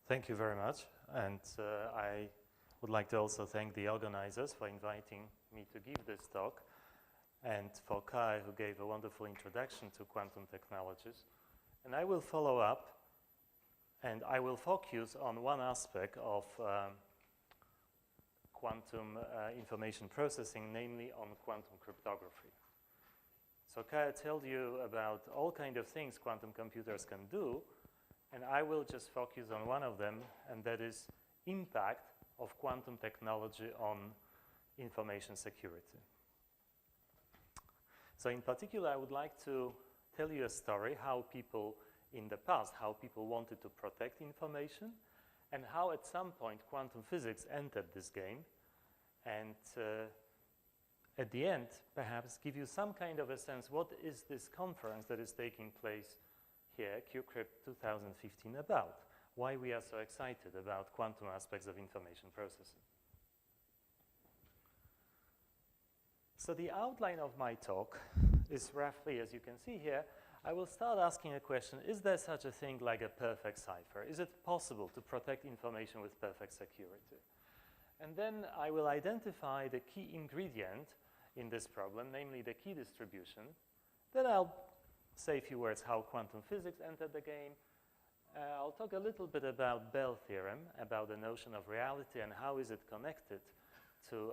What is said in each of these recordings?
Thank you very much. And I would like to also thank the organizers for inviting me to give this talk, and for Kai, who gave a wonderful introduction to quantum technologies. And I will follow up, and I will focus on one aspect of quantum information processing, namely on quantum cryptography. So Kai told you about all kinds of things quantum computers can do, and I will just focus on one of them, and that is impact of quantum technology on information security. So in particular, I would like to tell you a story how people in the past, how people wanted to protect information, and how at some point quantum physics entered this game, and at the end, perhaps give you some kind of a sense, what is this conference that is taking place here, QCrypt 2015, about? Why we are so excited about quantum aspects of information processing. So the outline of my talk is roughly, as you can see here, I will start asking a question, is there such a thing like a perfect cipher? Is it possible to protect information with perfect security? And then I will identify the key ingredient in this problem, namely the key distribution. Then I'll say a few words how quantum physics entered the game. I'll talk a little bit about Bell theorem, about the notion of reality and how is it connected to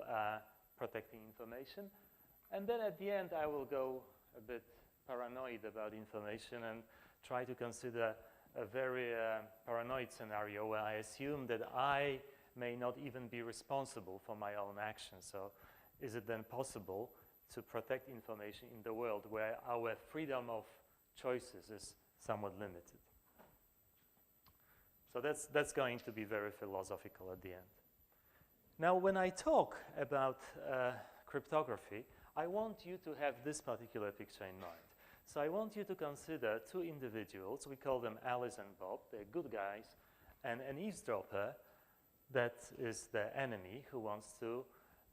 protecting information. And then at the end, I will go a bit paranoid about information and try to consider a very paranoid scenario where I assume that I may not even be responsible for my own actions. So is it then possible to protect information in the world where our freedom of choices is somewhat limited? So that's going to be very philosophical at the end. Now, when I talk about cryptography, I want you to have this particular picture in mind. So I want you to consider two individuals. We call them Alice and Bob. They're good guys. And an eavesdropper that is the enemy who wants to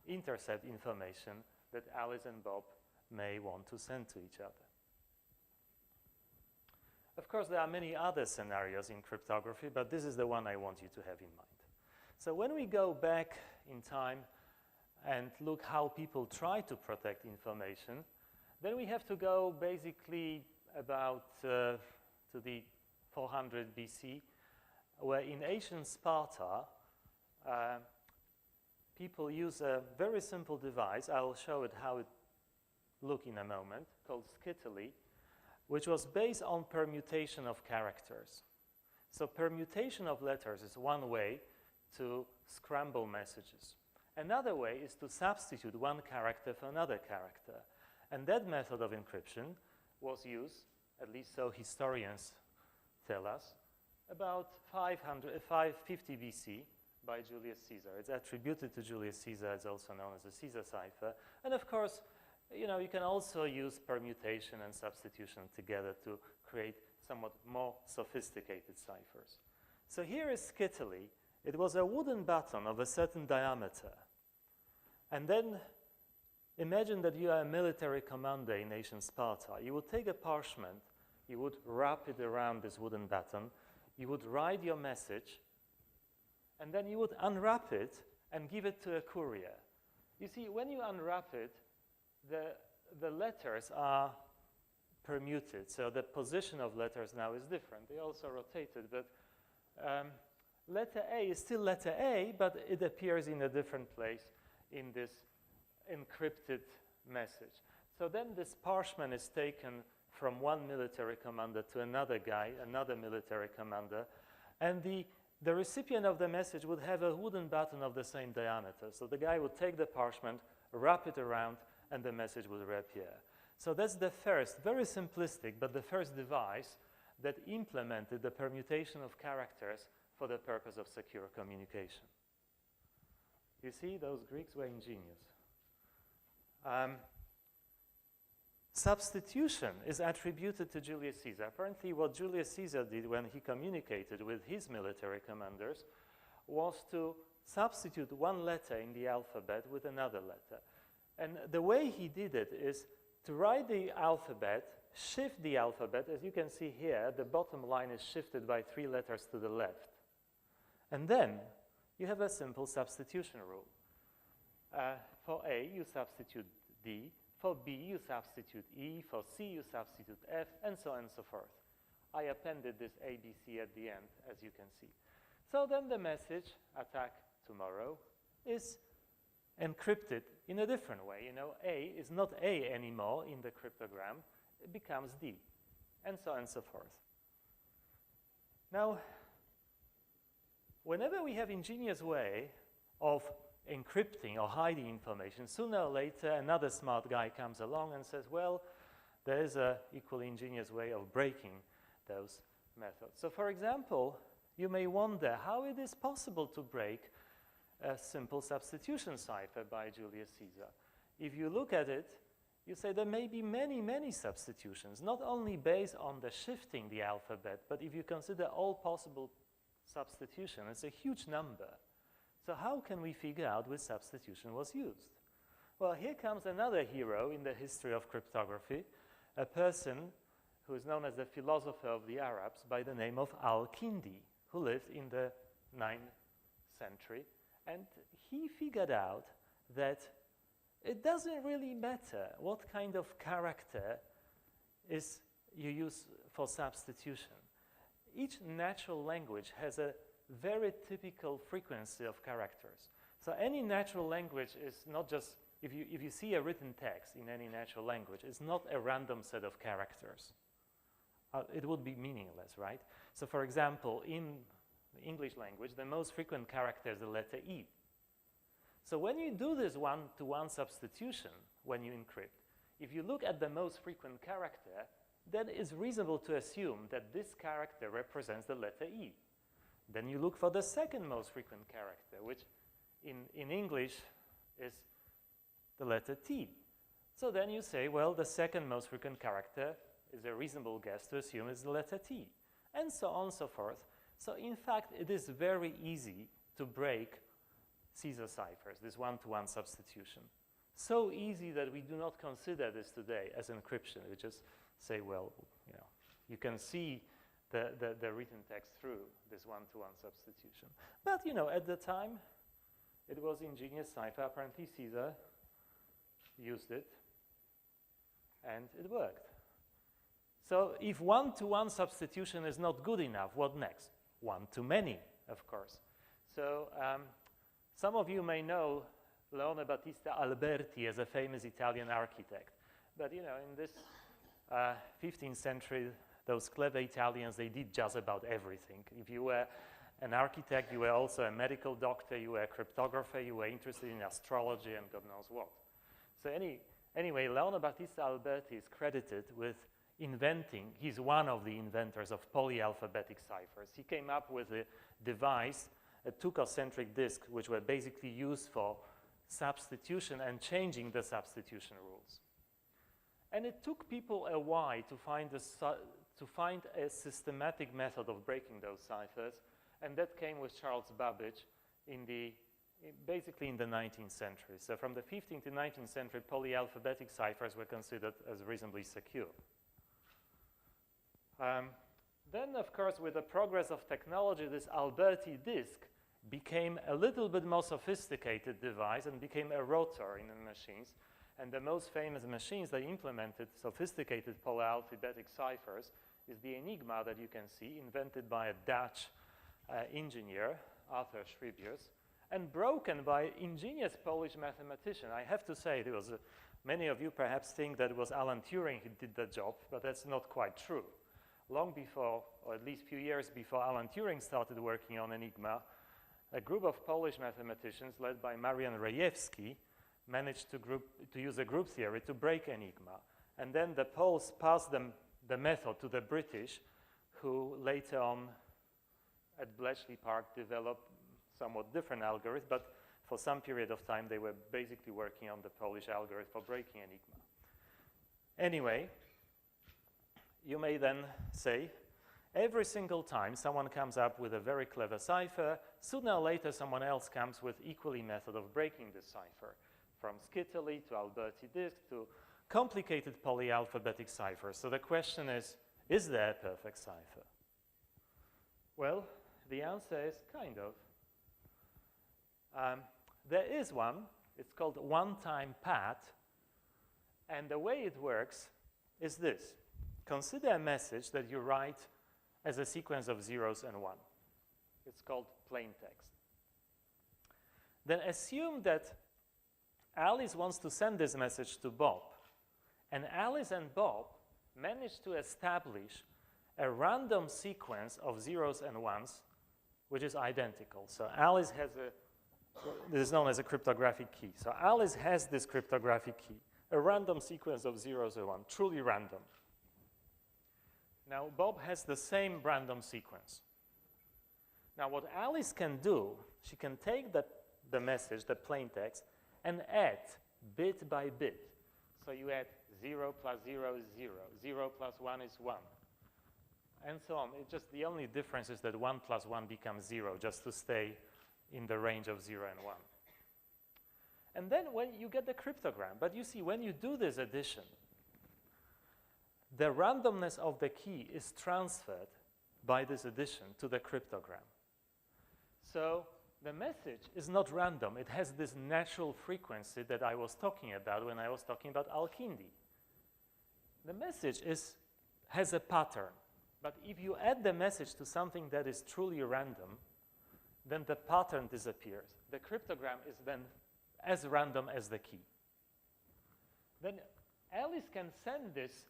intercept information that Alice and Bob may want to send to each other. Of course, there are many other scenarios in cryptography, but this is the one I want you to have in mind. So when we go back in time and look how people try to protect information, then we have to go basically about to the 400 BC, where in ancient Sparta, people use a very simple device. I will show it how it looks in a moment, called Scytale, which was based on permutation of characters. So permutation of letters is one way to scramble messages. Another way is to substitute one character for another character. And that method of encryption was used, at least so historians tell us, about 550 BC by Julius Caesar. It's attributed to Julius Caesar. It's also known as the Caesar cipher. And of course, you can also use permutation and substitution together to create somewhat more sophisticated ciphers. So here is Scytale. It was a wooden button of a certain diameter. And then imagine that you are a military commander in ancient Sparta. You would take a parchment, you would wrap it around this wooden button, you would write your message, and then you would unwrap it and give it to a courier. You see, when you unwrap it, the letters are permuted, so the position of letters now is different. They also rotated, but letter A is still letter A, but it appears in a different place in this encrypted message. So then this parchment is taken from one military commander to another guy, another military commander, and the recipient of the message would have a wooden button of the same diameter. So the guy would take the parchment, wrap it around, and the message would reappear. So that's the first, very simplistic, but the first device that implemented the permutation of characters for the purpose of secure communication. You see, those Greeks were ingenious. Substitution is attributed to Julius Caesar. Apparently, what Julius Caesar did when he communicated with his military commanders was to substitute one letter in the alphabet with another letter. And the way he did it is to write the alphabet, shift the alphabet. As you can see here, the bottom line is shifted by 3 letters to the left. And then you have a simple substitution rule. For A, you substitute D. For B, you substitute E. For C, you substitute F, and so on and so forth. I appended this ABC at the end, as you can see. So then the message, attack tomorrow, is encrypted in a different way. You know, A is not A anymore in the cryptogram. It becomes D, and so on and so forth. Now, whenever we have ingenious way of encrypting or hiding information, sooner or later another smart guy comes along and says, well, there is an equally ingenious way of breaking those methods. So for example, you may wonder how it is possible to break a simple substitution cipher by Julius Caesar. If you look at it, you say there may be many, many substitutions, not only based on the shifting the alphabet, but if you consider all possible substitution, it's a huge number. So how can we figure out which substitution was used? Well, here comes another hero in the history of cryptography, a person who is known as the philosopher of the Arabs by the name of Al-Kindi, who lived in the 9th century. And he figured out that it doesn't really matter what kind of character is you use for substitution. Each natural language has a very typical frequency of characters. So any natural language is not just, if you see a written text in any natural language, it's not a random set of characters. It would be meaningless, right? So for example, in the English language, the most frequent character is the letter E. So when you do this one-to-one substitution, when you encrypt, if you look at the most frequent character, then it's reasonable to assume that this character represents the letter E. Then you look for the second most frequent character, which in English is the letter T. So then you say, well, the second most frequent character is a reasonable guess to assume is the letter T, and so on and so forth. So in fact, it is very easy to break Caesar ciphers, this one-to-one substitution. So easy that we do not consider this today as encryption. We just say, well, you know, you can see the written text through this one-to-one substitution. But, you know, at the time, it was ingenious cipher. Apparently, Caesar used it, and it worked. So if one-to-one substitution is not good enough, what next? One-to-many, of course. So some of you may know Leone Battista Alberti as a famous Italian architect. But, you know, in this 15th century, those clever Italians, they did just about everything. If you were an architect, you were also a medical doctor, you were a cryptographer, you were interested in astrology and God knows what. So anyway, Leone Battista Alberti is credited with inventing, he's one of the inventors of polyalphabetic ciphers. He came up with a device, a two-concentric disk, which were basically used for substitution and changing the substitution rules. And it took people a while to find a systematic method of breaking those ciphers, and that came with Charles Babbage basically in the 19th century. So from the 15th to 19th century, polyalphabetic ciphers were considered as reasonably secure. Then, of course, with the progress of technology, this Alberti disk became a little bit more sophisticated device and became a rotor in the machines. And the most famous machines that implemented sophisticated polyalphabetic ciphers is the Enigma that you can see, invented by a Dutch engineer, Artur Ekert, and broken by an ingenious Polish mathematician. I have to say, it was many of you perhaps think that it was Alan Turing who did the job, but that's not quite true. Long before, or at least a few years before Alan Turing started working on Enigma, a group of Polish mathematicians led by Marian Rejewski managed to use a group theory to break Enigma. And then the Poles passed the method to the British, who later on at Bletchley Park developed somewhat different algorithm, but for some period of time they were basically working on the Polish algorithm for breaking Enigma. Anyway, you may then say, every single time someone comes up with a very clever cipher, sooner or later someone else comes with equally method of breaking the cipher, from Scytale to Alberti disk to complicated polyalphabetic ciphers. So the question is there a perfect cipher? Well, the answer is kind of. There is one. It's called one-time path. And the way it works is this. Consider a message that you write as a sequence of zeros and one. It's called plain text. Then assume that Alice wants to send this message to Bob. And Alice and Bob manage to establish a random sequence of zeros and ones which is identical. So Alice has this is known as a cryptographic key. So Alice has this cryptographic key, a random sequence of zeros and one, truly random. Now Bob has the same random sequence. Now what Alice can do, she can take the message, the plain text, and add bit by bit. So you add 0 plus 0 is 0, 0 plus 1 is 1, and so on. It's just the only difference is that 1 plus 1 becomes 0, just to stay in the range of 0 and 1. And then when you get the cryptogram, but you see, when you do this addition, the randomness of the key is transferred by this addition to the cryptogram. So the message is not random. It has this natural frequency that I was talking about when I was talking about Al-Kindi. The message has a pattern. But if you add the message to something that is truly random, then the pattern disappears. The cryptogram is then as random as the key. Then Alice can send this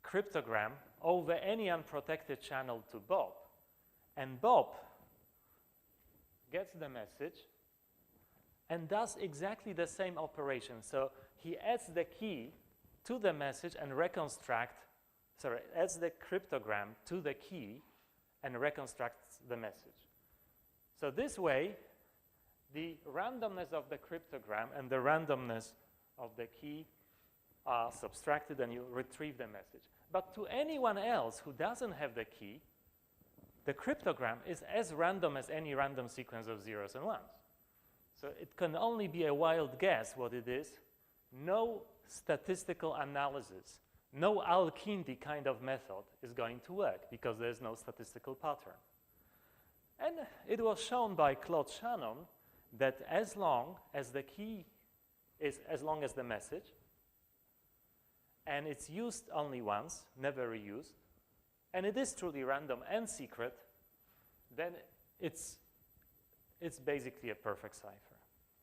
cryptogram over any unprotected channel to Bob, and Bob gets the message and does exactly the same operation. So he adds the key to the message and adds the cryptogram to the key and reconstructs the message. So this way, the randomness of the cryptogram and the randomness of the key are subtracted and you retrieve the message. But to anyone else who doesn't have the key, the cryptogram is as random as any random sequence of zeros and ones. So it can only be a wild guess what it is. No statistical analysis, no Al-Kindi kind of method is going to work because there's no statistical pattern. And it was shown by Claude Shannon that as long as the key is as long as the message, and it's used only once, never reused, and it is truly random and secret, then it's basically a perfect cipher.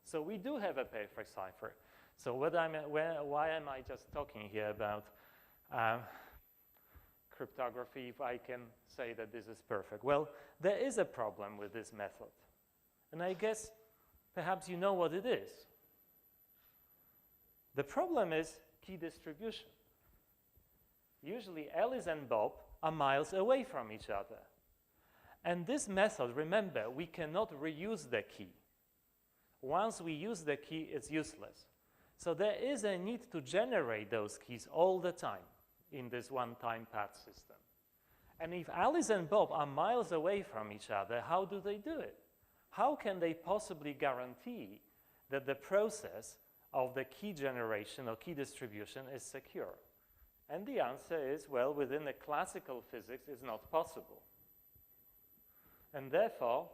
So we do have a perfect cipher. So why am I just talking here about cryptography if I can say that this is perfect? Well, there is a problem with this method. And I guess perhaps you know what it is. The problem is key distribution. Usually Alice and Bob are miles away from each other. And this method, remember, we cannot reuse the key. Once we use the key, it's useless. So there is a need to generate those keys all the time in this one-time path system. And if Alice and Bob are miles away from each other, how do they do it? How can they possibly guarantee that the process of the key generation or key distribution is secure? And the answer is, well, within the classical physics, it's not possible. And therefore,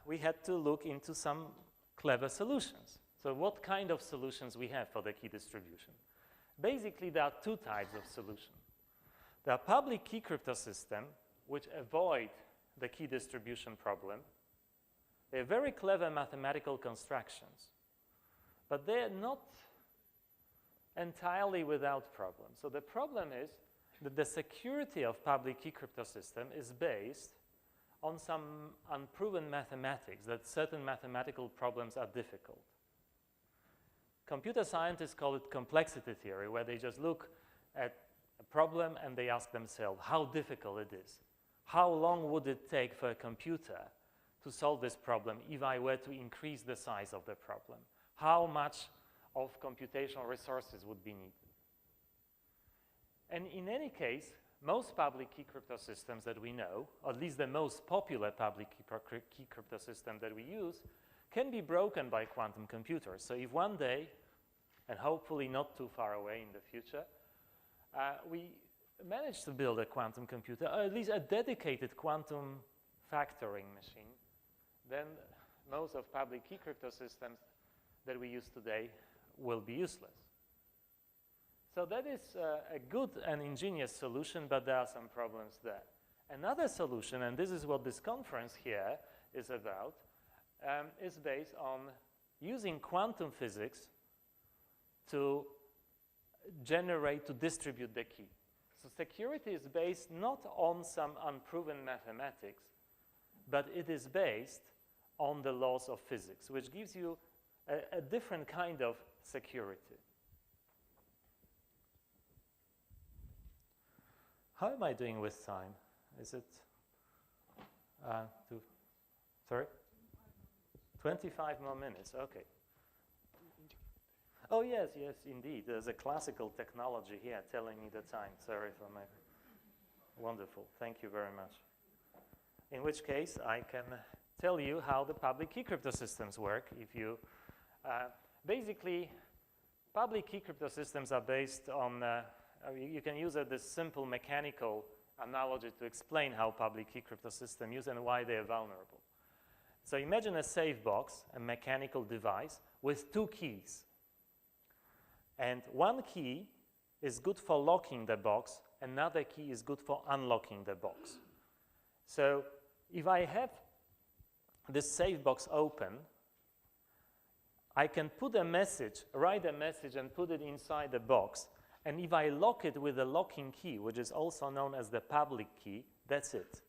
we had to look into some clever solutions. So what kind of solutions we have for the key distribution? Basically, there are two types of solution. There are public key cryptosystems, which avoid the key distribution problem. They're very clever mathematical constructions, but they're not entirely without problems. So the problem is that the security of public key cryptosystem is based on some unproven mathematics, that certain mathematical problems are difficult. Computer scientists call it complexity theory, where they just look at a problem and they ask themselves how difficult it is. How long would it take for a computer to solve this problem if I were to increase the size of the problem? How much of computational resources would be needed? And in any case, most public key cryptosystems that we know, or at least the most popular public key cryptosystem that we use, can be broken by quantum computers. So if one day, and hopefully not too far away in the future, we manage to build a quantum computer, or at least a dedicated quantum factoring machine, then most of public key cryptosystems that we use today will be useless. So that is a good and ingenious solution, but there are some problems there. Another solution, and this is what this conference here is about, is based on using quantum physics to distribute the key. So security is based not on some unproven mathematics, but it is based on the laws of physics, which gives you a different kind of security. How am I doing with time? Is it sorry? 25 more minutes, okay. Oh, yes, indeed. There's a classical technology here telling me the time. Sorry for my... Wonderful. Thank you very much. In which case, I can tell you how the public key cryptosystems work. If you... basically, public key cryptosystems are based on... you can use this simple mechanical analogy to explain how public key cryptosystems use and why they are vulnerable. So imagine a safe box, a mechanical device, with two keys. And one key is good for locking the box, another key is good for unlocking the box. So if I have this safe box open, I can put a message, write a message and put it inside the box. And if I lock it with a locking key, which is also known as the public key, that's it.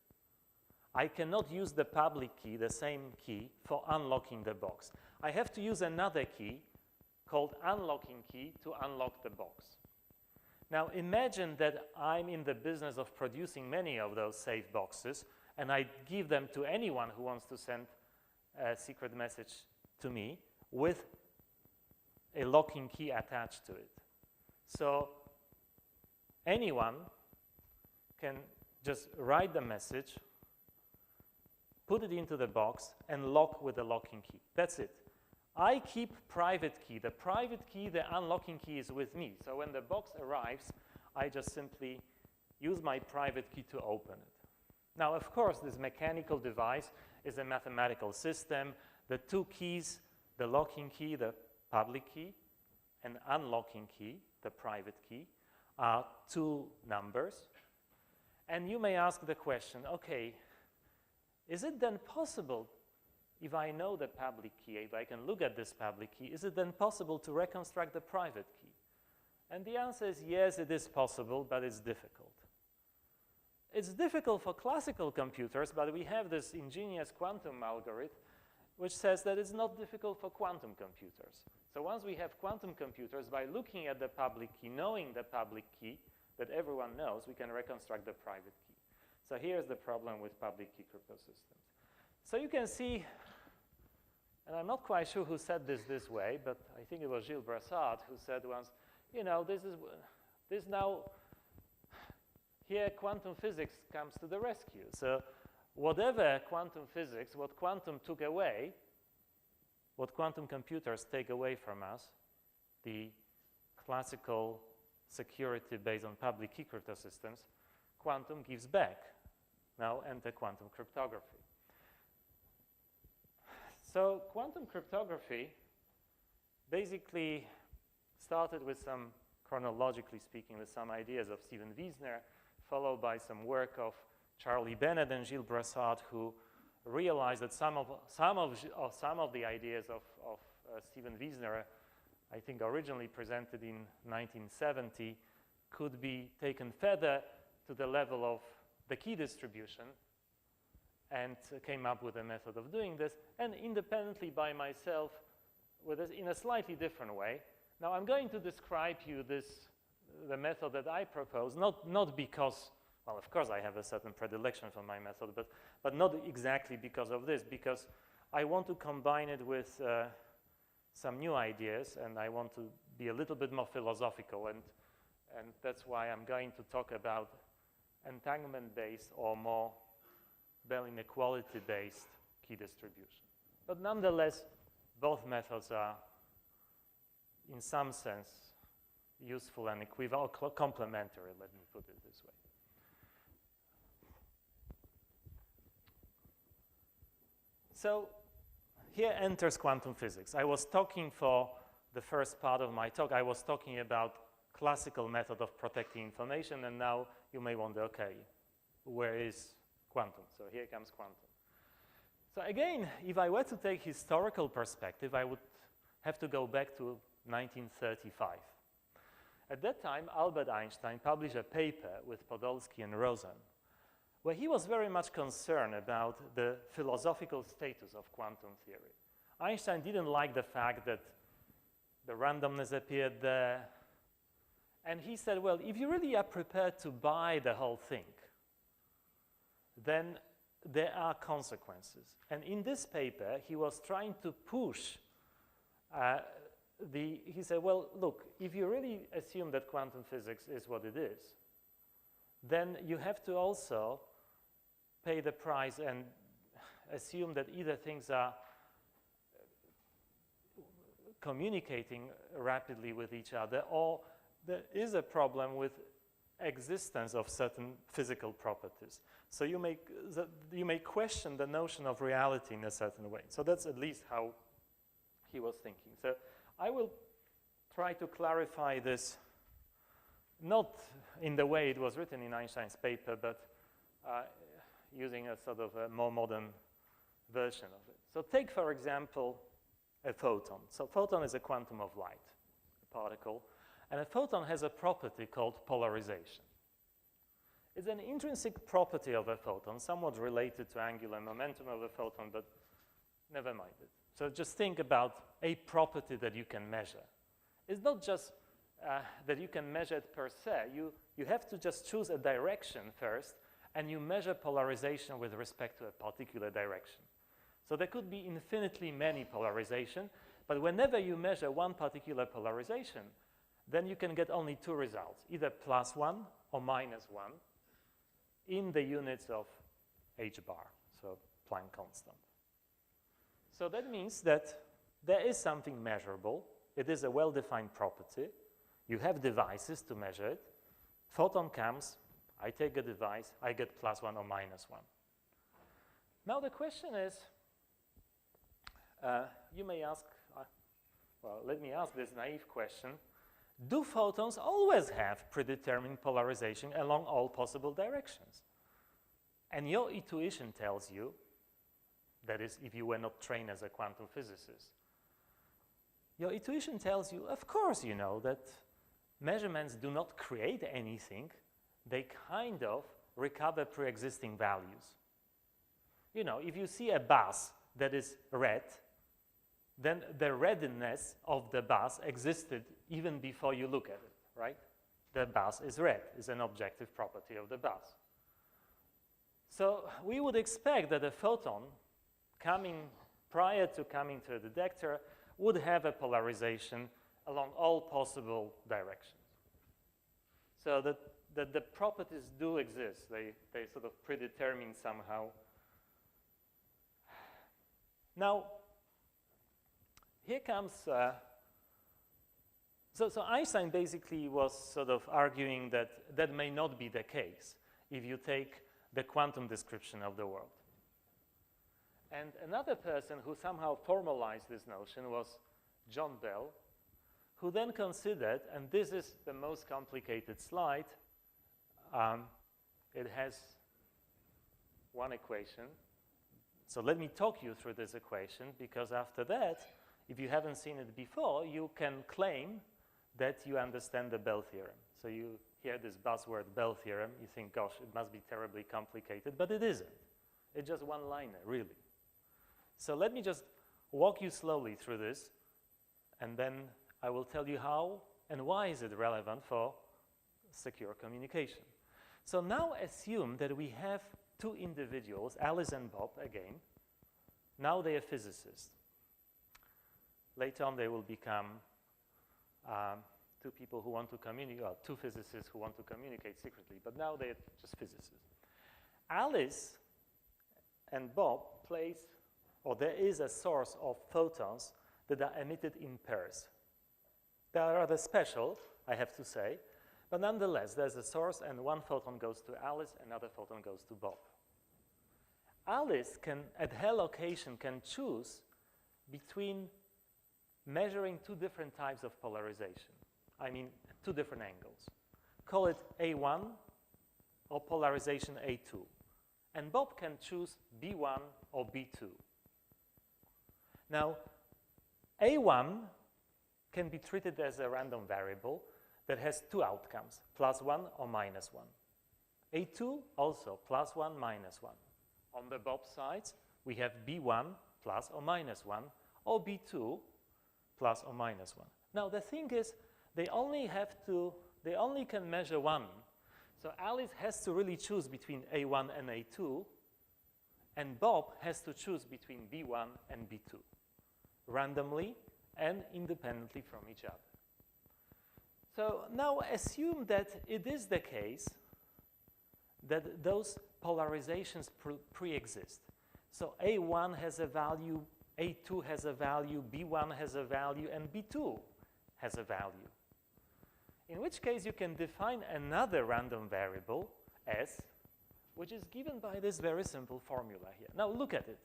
I cannot use the public key, the same key, for unlocking the box. I have to use another key called unlocking key to unlock the box. Now imagine that I'm in the business of producing many of those safe boxes, and I give them to anyone who wants to send a secret message to me with a locking key attached to it. So anyone can just write the message, put it into the box, and lock with the locking key. That's it. I keep private key. The private key, the unlocking key is with me. So when the box arrives, I just simply use my private key to open it. Now, of course, this mechanical device is a mathematical system. The two keys, the locking key, the public key, and unlocking key, the private key, are two numbers. And you may ask the question, okay, is it then possible, if I know the public key, if I can look at this public key, is it then possible to reconstruct the private key? And the answer is yes, it is possible, but it's difficult. It's difficult for classical computers, but we have this ingenious quantum algorithm which says that it's not difficult for quantum computers. So once we have quantum computers, by looking at the public key, knowing the public key that everyone knows, we can reconstruct the private key. So here's the problem with public key cryptosystems. So you can see, and I'm not quite sure who said this way, but I think it was Gilles Brassard who said once, you know, this now, here quantum physics comes to the rescue. So whatever quantum physics, what quantum took away, what quantum computers take away from us, the classical security based on public key cryptosystems, quantum gives back. Now enter quantum cryptography. So quantum cryptography basically started with some, chronologically speaking, with some ideas of Stephen Wiesner, followed by some work of Charlie Bennett and Gilles Brassard, who realized that some of the ideas of Stephen Wiesner, I think originally presented in 1970, could be taken further to the level of the key distribution, and came up with a method of doing this, and independently by myself in a slightly different way. Now I'm going to describe you the method that I propose, not because, well, of course I have a certain predilection for my method, but not exactly because of this, because I want to combine it with some new ideas, and I want to be a little bit more philosophical, and that's why I'm going to talk about entanglement-based or more Bell inequality-based key distribution. But nonetheless, both methods are, in some sense, useful and equivalent, or complementary, let me put it this way. So here enters quantum physics. I was talking for the first part of my talk, I was talking about classical method of protecting information, and now you may wonder, okay, where is quantum? So here comes quantum. So again, if I were to take historical perspective, I would have to go back to 1935. At that time, Albert Einstein published a paper with Podolsky and Rosen, where he was very much concerned about the philosophical status of quantum theory. Einstein didn't like the fact that the randomness appeared there. And he said, well, if you really are prepared to buy the whole thing, then there are consequences. And in this paper, he was trying to push he said, well, look, if you really assume that quantum physics is what it is, then you have to also pay the price and assume that either things are communicating rapidly with each other, or there is a problem with existence of certain physical properties. So you may question the notion of reality in a certain way. So that's at least how he was thinking. So I will try to clarify this, not in the way it was written in Einstein's paper, but using a sort of a more modern version of it. So take, for example, a photon. So photon is a quantum of light, a particle. And a photon has a property called polarization. It's an intrinsic property of a photon, somewhat related to angular momentum of a photon, but never mind it. So just think about a property that you can measure. It's not just that you can measure it per se. You have to just choose a direction first, and you measure polarization with respect to a particular direction. So there could be infinitely many polarization, but whenever you measure one particular polarization, then you can get only two results, either +1 or -1 in the units of h bar, so Planck constant. So that means that there is something measurable. It is a well-defined property. You have devices to measure it. Photon comes, I take a device, I get +1 or -1. Now the question is, you may ask, well, let me ask this naive question. Do photons always have predetermined polarization along all possible directions? And your intuition tells you, that is, if you were not trained as a quantum physicist, your intuition tells you, of course, you know that measurements do not create anything. They kind of recover pre-existing values. You know, if you see a bus that is red, then the redness of the bus existed even before you look at it, right? The bus is red, is an objective property of the bus. So we would expect that a photon coming prior to coming to a detector would have a polarization along all possible directions. So that the properties do exist. They sort of predetermine somehow. Now, here comes, so Einstein basically was sort of arguing that that may not be the case if you take the quantum description of the world. And another person who somehow formalized this notion was John Bell, who then considered, and this is the most complicated slide, it has one equation. So let me talk you through this equation, because after that, if you haven't seen it before, you can claim that you understand the Bell theorem. So you hear this buzzword Bell theorem, you think, gosh, it must be terribly complicated, but it isn't. It's just one-liner, really. So let me just walk you slowly through this, and then I will tell you how and why is it relevant for secure communication. So now assume that we have two individuals, Alice and Bob again. Now they are physicists. Later on they will become two people who want to communicate, or two physicists who want to communicate secretly, but now they're just physicists. Alice and Bob place, or there is a source of photons that are emitted in pairs. They are rather special I have to say. But nonetheless, there's a source, and one photon goes to Alice, another photon goes to Bob. Alice can, at her location, can choose between measuring two different types of polarization. I mean, two different angles. Call it A1 or polarization A2. And Bob can choose B1 or B2. Now, A1 can be treated as a random variable that has two outcomes, +1 or -1. A2 also +1, -1. On the Bob sides, we have B1 plus or -1, or B2 plus or -1. Now, the thing is, they only can measure one. So Alice has to really choose between A1 and A2, and Bob has to choose between B1 and B2, randomly and independently from each other. So now assume that it is the case that those polarizations pre-exist. So A1 has a value, A2 has a value, B1 has a value, and B2 has a value. In which case you can define another random variable, S, which is given by this very simple formula here. Now look at it.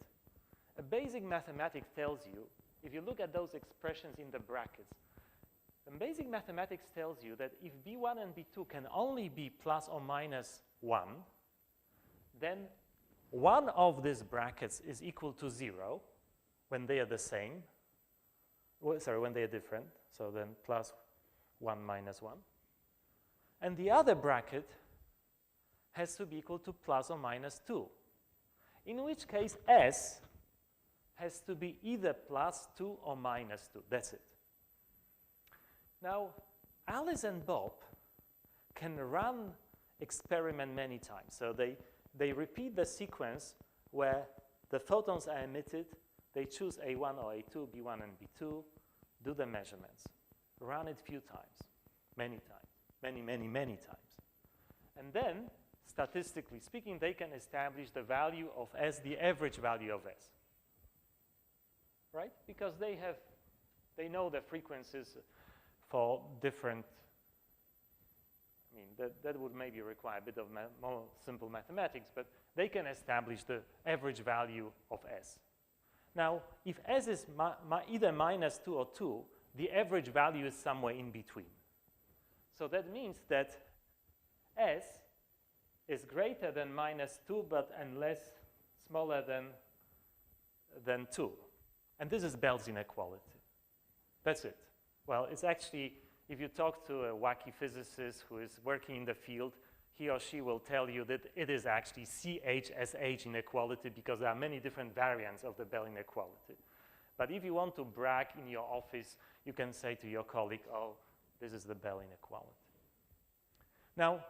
A basic mathematics tells you, if you look at those expressions in the brackets, the basic mathematics tells you that if B1 and B2 can only be plus or minus 1, then one of these brackets is equal to 0 when they are the same. Well, sorry, when they are different. So then +1 -1. And the other bracket has to be equal to plus or minus 2, in which case S has to be either +2 or -2. That's it. Now, Alice and Bob can run experiment many times. So they repeat the sequence where the photons are emitted, they choose A1 or A2, B1 and B2, do the measurements, run it few times, many times, many times. And then, statistically speaking, they can establish the value of S, the average value of S. Right? Because they know the frequencies for different, I mean, that would maybe require a bit of more simple mathematics, but they can establish the average value of S. Now, if S is either -2 or 2, the average value is somewhere in between. So that means that S is greater than -2, but smaller than 2. And this is Bell's inequality. That's it. Well, it's actually, if you talk to a wacky physicist who is working in the field, he or she will tell you that it is actually CH-SH inequality because there are many different variants of the Bell inequality. But if you want to brag in your office, you can say to your colleague, oh, this is the Bell inequality. Now,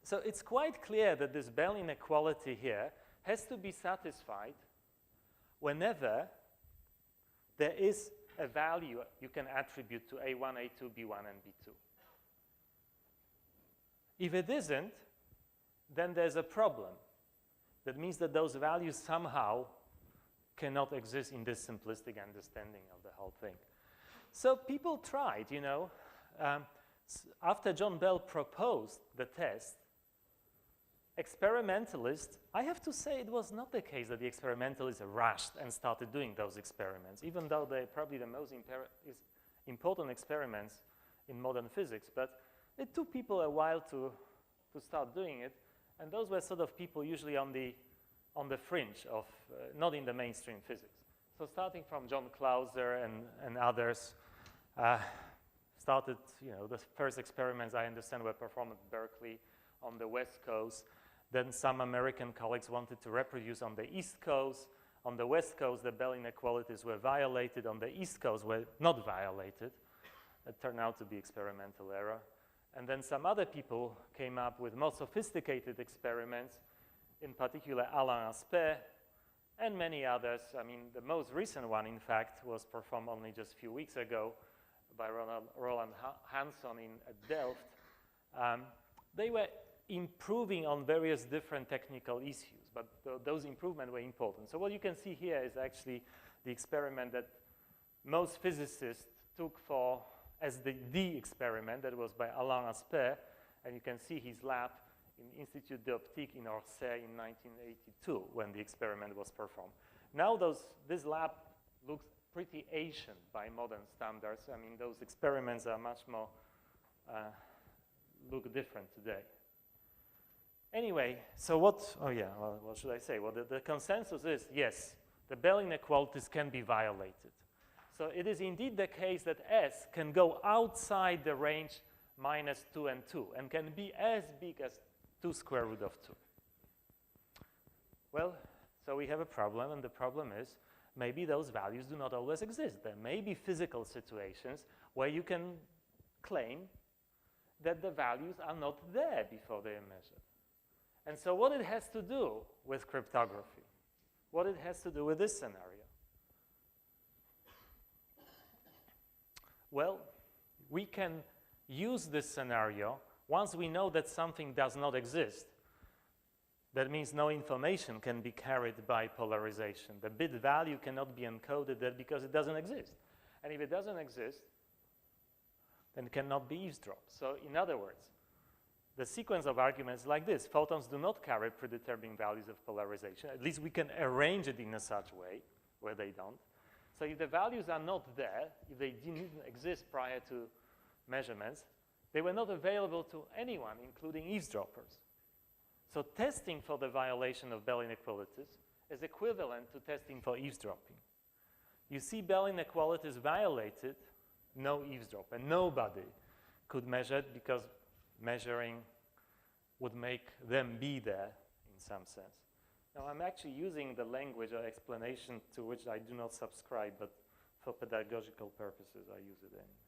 so it's quite clear that this Bell inequality here has to be satisfied whenever there is a value you can attribute to A1, A2, B1, and B2. If it isn't, then there's a problem. That means that those values somehow cannot exist in this simplistic understanding of the whole thing. So people tried, you know. After John Bell proposed the test, experimentalists, I have to say it was not the case that the experimentalists rushed and started doing those experiments, even though they're probably the most important experiments in modern physics. But it took people a while to start doing it, and those were sort of people usually on the fringe of, not in the mainstream physics. So starting from John Clauser and others, started, you know, the first experiments I understand were performed at Berkeley on the West Coast. Then some American colleagues wanted to reproduce on the East Coast. On the West Coast, the Bell inequalities were violated. On the East Coast, were not violated. It turned out to be experimental error. And then some other people came up with more sophisticated experiments, in particular Alain Aspect and many others. I mean, the most recent one, in fact, was performed only just a few weeks ago by Roland Hanson at Delft. They were improving on various different technical issues, but those improvements were important. So what you can see here is actually the experiment that most physicists took for as the experiment that was by Alain Aspect, and you can see his lab in Institut d'Optique in Orsay in 1982 when the experiment was performed. Now this lab looks pretty ancient by modern standards. I mean, those experiments are much more, look different today. Anyway, so what should I say? Well, the consensus is, yes, the Bell inequalities can be violated. So it is indeed the case that S can go outside the range -2 and 2 and can be as big as 2 square root of 2. Well, so we have a problem, and the problem is maybe those values do not always exist. There may be physical situations where you can claim that the values are not there before they are measured. And so what it has to do with cryptography, what it has to do with this scenario. Well, we can use this scenario once we know that something does not exist. That means no information can be carried by polarization. The bit value cannot be encoded there because it doesn't exist. And if it doesn't exist, then it cannot be eavesdropped. So in other words, the sequence of arguments like this: photons do not carry predetermined values of polarization. At least we can arrange it in a such way where they don't. So if the values are not there, if they didn't exist prior to measurements, they were not available to anyone, including eavesdroppers. So testing for the violation of Bell inequalities is equivalent to testing for eavesdropping. You see Bell inequalities violated, no eavesdrop, and nobody could measure it because measuring would make them be there in some sense. Now, I'm actually using the language or explanation to which I do not subscribe, but for pedagogical purposes, I use it anyway.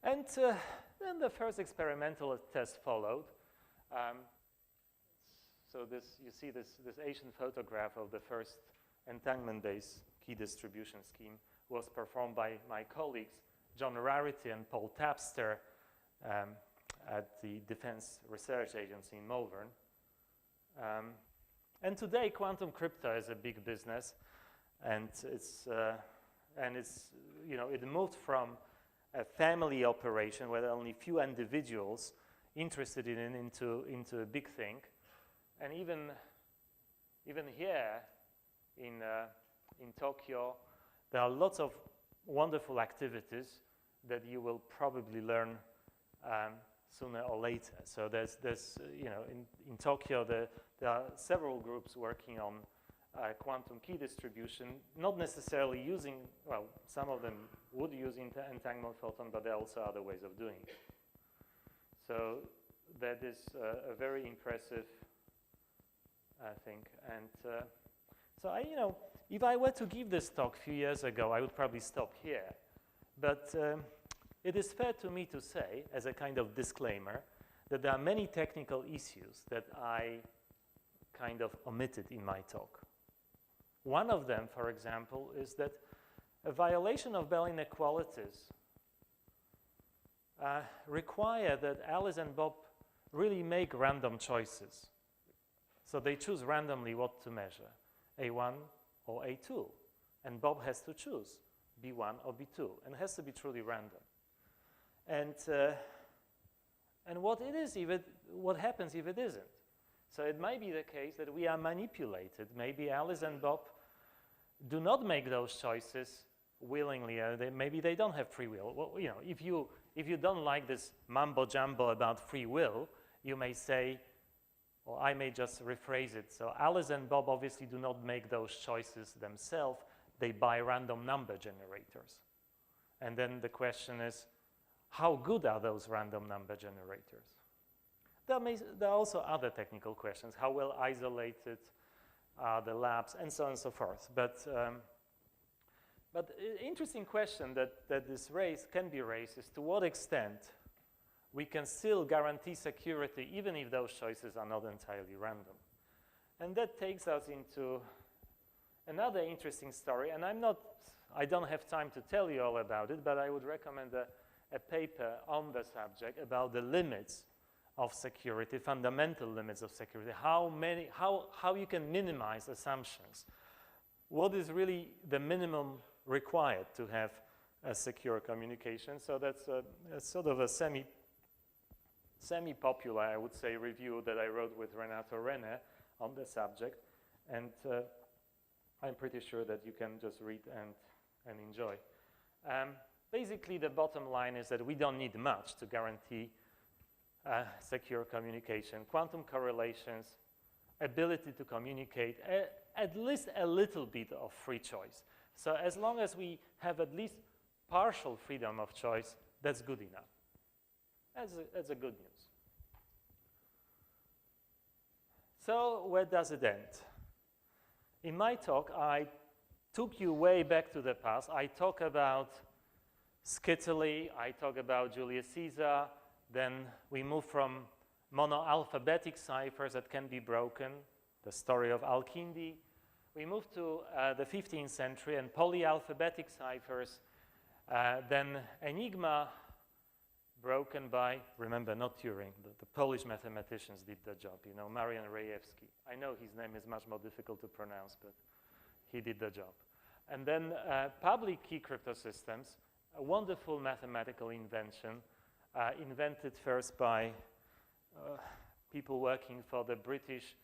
And then the first experimental test followed. So you see this Asian photograph of the first entanglement-based key distribution scheme was performed by my colleagues, John Rarity and Paul Tapster, at the Defense Research Agency in Malvern. And today, quantum crypto is a big business, and it moved from a family operation where there are only few individuals interested in it into a big thing, and even here in Tokyo, there are lots of wonderful activities that you will probably learn sooner or later. So there's in Tokyo there are several groups working on quantum key distribution, not necessarily using, well, some of them would use entanglement photon, but there are also other ways of doing it. So that is a very impressive thing. And so if I were to give this talk a few years ago, I would probably stop here. But it is fair to me to say, as a kind of disclaimer, that there are many technical issues that I kind of omitted in my talk. One of them, for example, is that a violation of Bell inequalities require that Alice and Bob really make random choices. So they choose randomly what to measure, A1 or A2. And Bob has to choose B1 or B2, and it has to be truly random. And what happens if it isn't? So it might be the case that we are manipulated. Maybe Alice and Bob do not make those choices willingly. Maybe they don't have free will. Well, if you don't like this mumbo jumbo about free will, you may say, or I may just rephrase it. So Alice and Bob obviously do not make those choices themselves. They buy random number generators. And then the question is, how good are those random number generators? There are also other technical questions. How well isolated are the labs, and so on and so forth. But interesting question that can be raised is to what extent we can still guarantee security even if those choices are not entirely random. And that takes us into another interesting story. And I don't have time to tell you all about it, but I would recommend a paper on the subject about the limits of security, fundamental limits of security, how you can minimize assumptions. What is really the minimum required to have a secure communication. So that's a sort of a semi-popular, I would say, review that I wrote with Renato Rene on the subject. And I'm pretty sure that you can just read and enjoy. Basically, the bottom line is that we don't need much to guarantee secure communication. Quantum correlations, ability to communicate, at least a little bit of free choice. So as long as we have at least partial freedom of choice, that's good enough. That's a good news. So where does it end? In my talk, I took you way back to the past. I talk about Scytale, I talk about Julius Caesar, then we move from monoalphabetic ciphers that can be broken, the story of Al-Kindi. We move to the 15th century and polyalphabetic ciphers, then Enigma broken by, remember, not Turing, the Polish mathematicians did the job, you know, Marian Rejewski. I know his name is much more difficult to pronounce, but he did the job. And then public key cryptosystems, a wonderful mathematical invention, invented first by people working for the British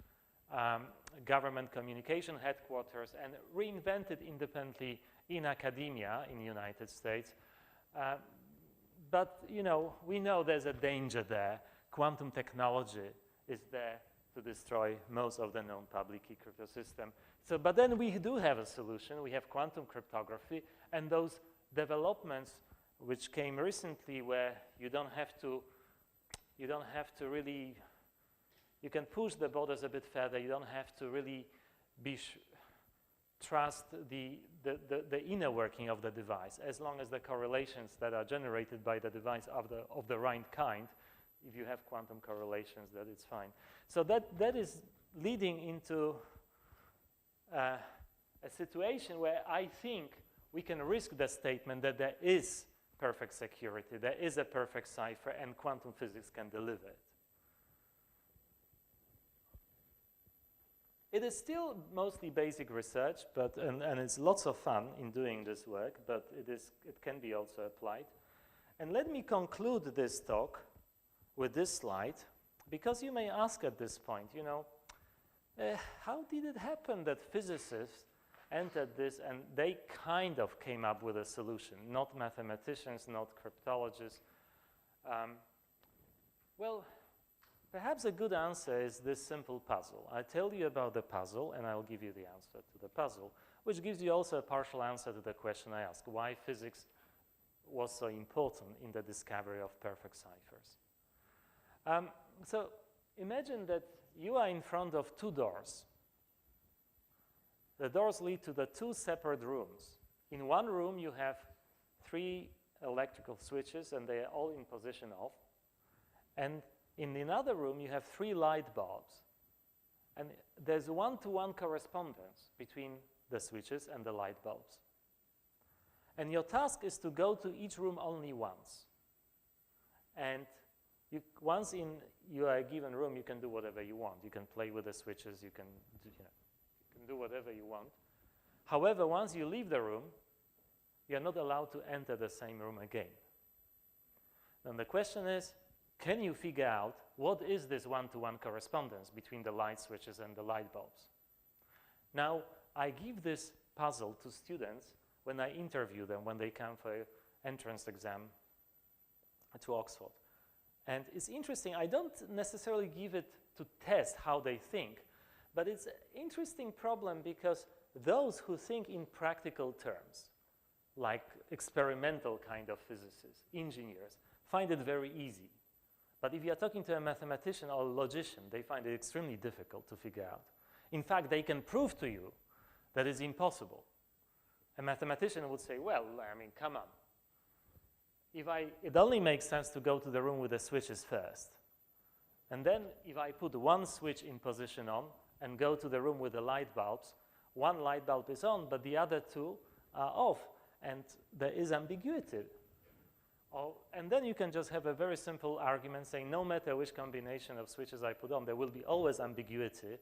government communication headquarters and reinvented independently in academia in the United States. But, you know, we know there's a danger there. Quantum technology is there to destroy most of the known public key cryptosystem. So, but then we do have a solution. We have quantum cryptography, and those developments which came recently where you don't have to really, you can push the borders a bit further. You don't have to really trust the inner working of the device, as long as the correlations that are generated by the device are of the right kind. If you have quantum correlations, that it's fine. So that is leading into a situation where I think we can risk the statement that there is perfect security, there is a perfect cipher, and quantum physics can deliver it. It is still mostly basic research, but and it's lots of fun in doing this work, but it can be also applied. And let me conclude this talk with this slide, because you may ask at this point, you know, how did it happen that physicists entered this and they kind of came up with a solution, not mathematicians, not cryptologists? Well, perhaps a good answer is this simple puzzle. I tell you about the puzzle, and I'll give you the answer to the puzzle, which gives you also a partial answer to the question I asked, why physics was so important in the discovery of perfect ciphers. So imagine that you are in front of two doors. The doors lead to the two separate rooms. In one room, you have 3 electrical switches, and they are all in position off. And in another room, you have 3 light bulbs. And there's one-to-one correspondence between the switches and the light bulbs. And your task is to go to each room only once. And once you are a given room, you can do whatever you want. You can play with the switches. You can do whatever you want. However, once you leave the room, you're not allowed to enter the same room again. Then the question is, can you figure out what is this one-to-one correspondence between the light switches and the light bulbs? Now, I give this puzzle to students when I interview them, when they come for an entrance exam to Oxford. And it's interesting, I don't necessarily give it to test how they think, but it's an interesting problem because those who think in practical terms, like experimental kind of physicists, engineers, find it very easy. But if you're talking to a mathematician or a logician, they find it extremely difficult to figure out. In fact, they can prove to you that it's impossible. A mathematician would say, well, I mean, come on. It only makes sense to go to the room with the switches first. And then if I put one switch in position on and go to the room with the light bulbs, one light bulb is on, but the other 2 are off, and there is ambiguity. And then you can just have a very simple argument saying no matter which combination of switches I put on, there will be always ambiguity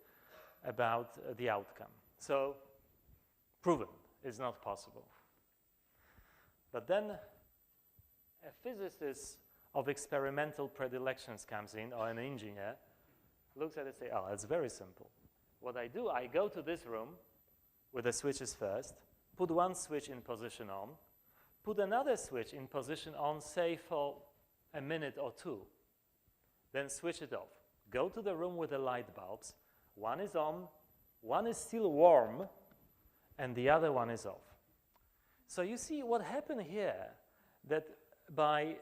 about the outcome. So proven, it's not possible. But then a physicist of experimental predilections comes in, or an engineer, looks at it and says, oh, it's very simple. What I do, I go to this room with the switches first, put one switch in position on, put another switch in position on, say, for a minute or two, then switch it off. Go to the room with the light bulbs. One is on, one is still warm, and the other one is off. So you see what happened here, that by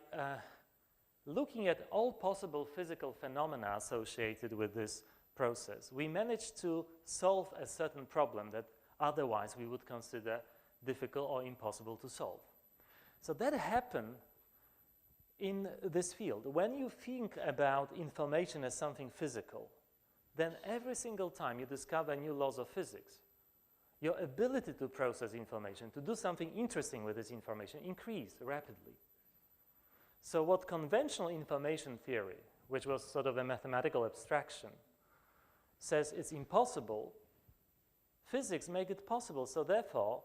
looking at all possible physical phenomena associated with this process, we managed to solve a certain problem that otherwise we would consider difficult or impossible to solve. So that happened in this field. When you think about information as something physical, then every single time you discover new laws of physics, your ability to process information, to do something interesting with this information, increased rapidly. So what conventional information theory, which was sort of a mathematical abstraction, says it's impossible, physics make it possible. So therefore,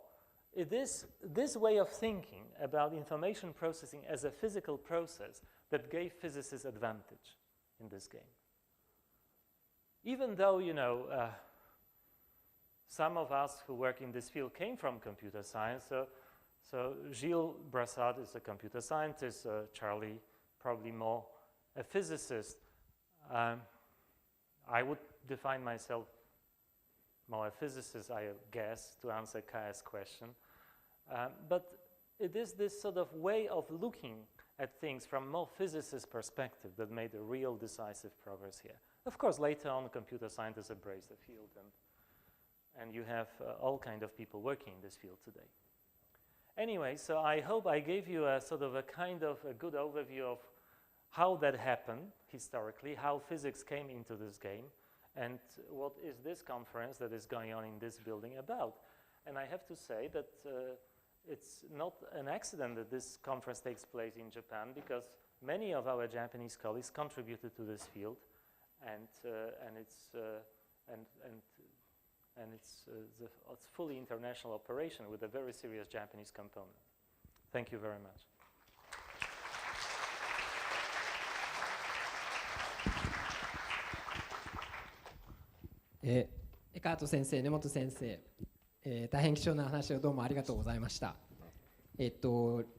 it is this way of thinking about information processing as a physical process that gave physicists advantage in this game. Even though, you know, some of us who work in this field came from computer science, so Gilles Brassard is a computer scientist, Charlie probably more a physicist. I would define myself more a physicist, I guess, to answer Kaya's question. But it is this sort of way of looking at things from more physicist perspective that made a real decisive progress here. Of course, later on, computer scientists embraced the field, and you have all kind of people working in this field today. Anyway, so I hope I gave you a sort of a kind of a good overview of how that happened historically, how physics came into this game, and what is this conference that is going on in this building about. And I have to say that it's not an accident that this conference takes place in Japan, because many of our Japanese colleagues contributed to this field, and it's fully international operation with a very serious Japanese component. Thank you very much. エカート先生、根本先生、大変貴重な話をどうもありがとうございました。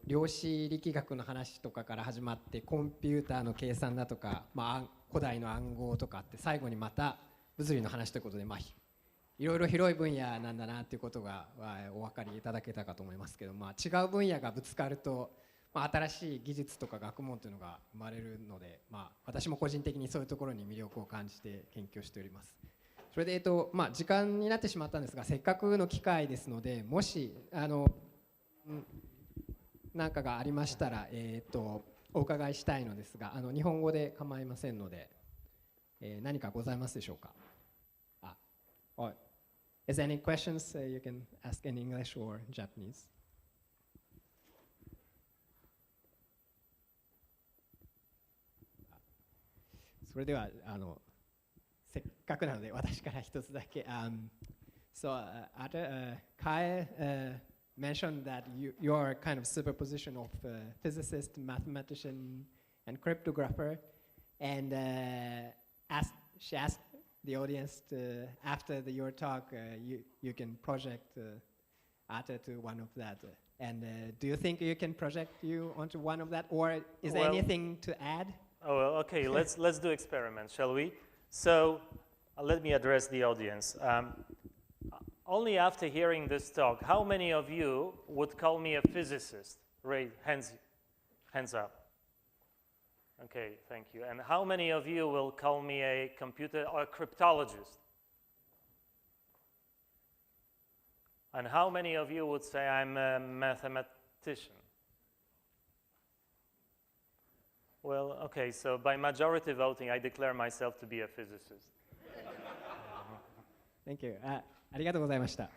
量子力学の話とかから始まってコンピューターの計算だとか、古代の暗号とかって最後にまた物理の話ということで、いろいろ広い分野なんだなということがお分かりいただけたかと思いますけど、違う分野がぶつかると、新しい技術とか学問というのが生まれるので、私も個人的にそういうところに魅力を感じて研究しております。それで、時間になってしまったんですが、せっかくの機会ですので、もし何かがありましたら、お伺いしたいのですが、日本語で構いませんので、何かございますでしょうか。Is there any questions you can ask in English or Japanese? それではせっかくなので私から一つだけ。So Artur, Kai mentioned that you're kind of superposition of physicist, mathematician, and cryptographer, and she asked the audience after your talk, you can project Artur to one of that. And do you think you can project you onto one of that, or is there anything to add? Oh, well, okay, let's do experiments, shall we? So let me address the audience. Only after hearing this talk, how many of you would call me a physicist? Raise hands up. Okay, thank you. And how many of you will call me a computer or a cryptologist? And how many of you would say I'm a mathematician? Well, okay, so by majority voting, I declare myself to be a physicist. Thank you. ありがとうございました。